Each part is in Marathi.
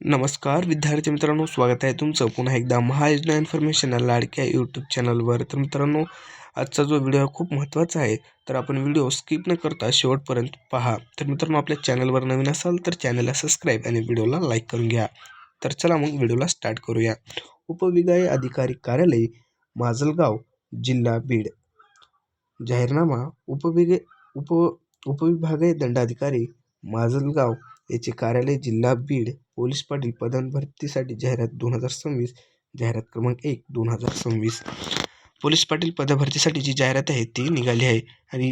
नमस्कार विद्यार्थी मित्रांनो, स्वागत आहे तुमचं पुन्हा एकदा महायोजना इन्फॉर्मेशन या लाडक्या यूट्यूब चॅनलवर। तर मित्रांनो, आजचा जो व्हिडिओ खूप महत्त्वाचा आहे, तर आपण व्हिडिओ स्किप न करता शेवटपर्यंत पहा। तर मित्रांनो, आपल्या चॅनलवर नवीन असाल तर चॅनलला सबस्क्राईब आणि व्हिडिओला लाईक करून घ्या। तर चला मग व्हिडिओला स्टार्ट करूया। उपविभागीय अधिकारी कार्यालय, माजलगाव, जिल्हा बीड। जाहीरनामा उपविभागीय दंडाधिकारी माजलगाव याचे कार्यालय जिल्हा बीड, पोलीस पाटील पदभरतीसाठी जाहिरात 2026, जाहिरात क्रमांक 1 2026। पोलीस पाटील पदभरतीसाठी जी जाहिरात आहे ती निघाली आहे आणि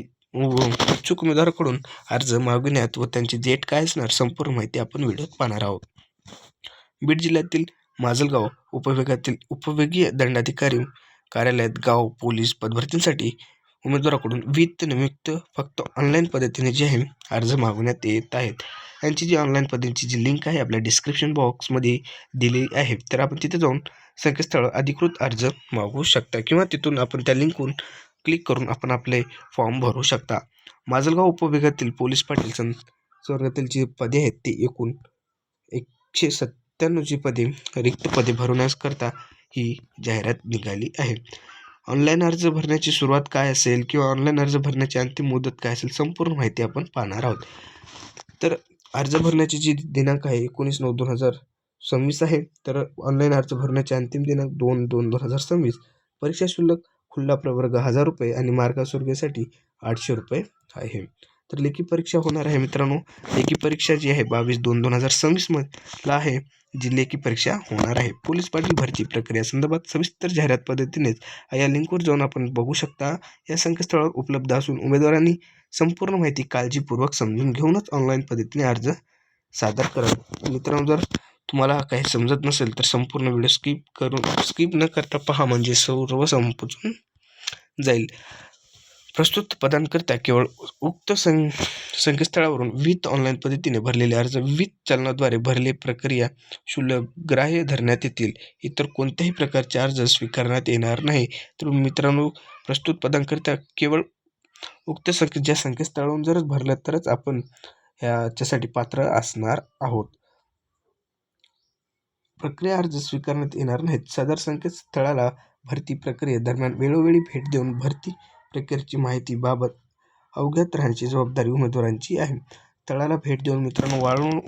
इच्छुक उमेदवाराकडून अर्ज मागविण्यात व त्यांची डेट काय असणार संपूर्ण माहिती आपण व्हिडिओत पाहणार आहोत। बीड जिल्ह्यातील माजलगाव उपविभागीय दंडाधिकारी कार्यालयात गाव पोलीस पदभरतीसाठी उमेदवाराकडून वित्त नियुक्त फक्त ऑनलाईन पद्धतीने जे आहे अर्ज मागवण्यात येत आहेत। यांची जी ऑनलाईन पद्धतीची जी लिंक आहे आपल्या डिस्क्रिप्शन बॉक्समध्ये दिली आहे, तर आपण तिथे जाऊन संकेतस्थळ अधिकृत अर्ज मागवू शकता किंवा तिथून आपण त्या लिंकवरून क्लिक करून आपण आपले फॉर्म भरू शकता। माजलगाव उपविभागातील पोलीस पाटील वर्गातील जी पदे आहेत ती एकूण 197 जी पदे रिक्त पदे भरण्याकरता ही जाहिरात निघाली आहे। ऑनलाईन अर्ज भरण्याची सुरुवात काय असेल किंवा ऑनलाईन अर्ज भरण्याची अंतिम मुदत काय असेल संपूर्ण माहिती आपण पाहणार आहोत। तर अर्ज भरण्याची जी दिनांक आहे 19/9/2026 आहे। तर ऑनलाईन अर्ज भरण्याचे अंतिम दिनांक 2/2/2026। परीक्षा शुल्क खुल्ला प्रवर्ग 1000 रुपये आणि मार्गस्वर्गासाठी 800 रुपये आहे। तर लेखी परीक्षा होणार आहे मित्रांनो। लेखी परीक्षा जी आहे 22/2/2026 ला आहे, जी लेखी परीक्षा होणार आहे। पोलीस पाटील भरती प्रक्रिया संदर्भात सविस्तर जाहिरात पद्धतीनेच या लिंकवर जाऊन आपण बघू शकता। या संकेतस्थळावर उपलब्ध असून उमेदवारांनी संपूर्ण माहिती काळजीपूर्वक समजून घेऊनच ऑनलाईन पद्धतीने अर्ज सादर करा। मित्रांनो, जर तुम्हाला काही समजत नसेल तर संपूर्ण व्हिडिओ स्किप न करता पहा, म्हणजे सर्व समजून जाईल। प्रस्तुत पदांकरता केवळ उक्त संकेतस्थळावरून विथ ऑनलाईन पद्धतीने भरलेले अर्ज विथ चलनाद्वारे भरले प्रक्रिया शुल्क ग्राह्य धरण्यात येतील। इतर कोणत्याही प्रकारचे अर्ज स्वीकारण्यात येणार नाही। तर मित्रांनो, प्रस्तुत पदांकरता केवळ उक्त ज्या संकेतस्थळावरून जरच भरलं तरच आपण ह्याच्यासाठी पात्र असणार आहोत। प्रक्रिया अर्ज स्वीकारण्यात येणार नाहीत। सदर संकेतस्थळाला भरती प्रक्रियेदरम्यान वेळोवेळी भेट देऊन भरती प्रक्रियेची माहिती बाबत अवगत राहण्याची जबाबदारी उमेदवारांची आहे। स्थळाला भेट देऊन मित्रांनो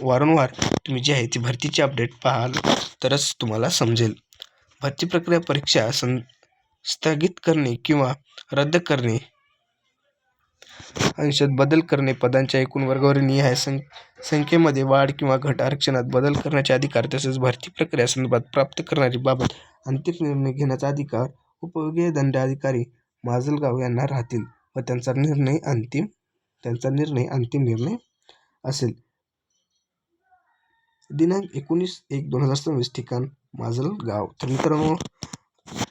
वारंवार तुम्ही जी आहे ती भरतीची अपडेट पाहाल तरच तुम्हाला समजेल। भरती प्रक्रिया परीक्षा स्थगित करणे किंवा रद्द करणे, अंशात बदल करणे, पदांच्या एकूण वर्गावरील निहाय संख्येमध्ये वाढ किंवा घट, आरक्षणात बदल करण्याचे अधिकार तसेच भरती प्रक्रिया संदर्भात प्राप्त करणारी बाबत अंतिम निर्णय घेण्याचा अधिकार उपविभागीय दंडाधिकारी माजलगाव यांना राहतील व त्यांचा निर्णय अंतिम निर्णय असेल। दिनांक 19/1/2026, ठिकाण माजलगाव। तर मित्रांनो,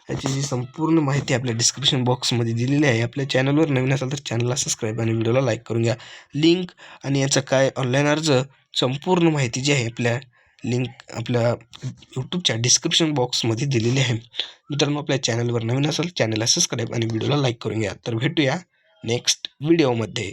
याची जी संपूर्ण माहिती आपल्या डिस्क्रिप्शन बॉक्समध्ये दिलेली आहे। आपल्या चॅनलवर नवीन असाल तर चॅनलला सबस्क्राईब आणि व्हिडिओला लाईक करून घ्या। लिंक आणि याचा काय ऑनलाईन अर्ज संपूर्ण माहिती जी आहे आपल्या यूट्यूबच्या डिस्क्रिप्शन बॉक्समध्ये दिलेली आहे। मित्रांनो, आपल्या चॅनलवर नवीन असाल चॅनलला सबस्क्राईब आणि व्हिडिओला लाईक करून घ्या। तर भेटूया नेक्स्ट व्हिडिओमध्ये।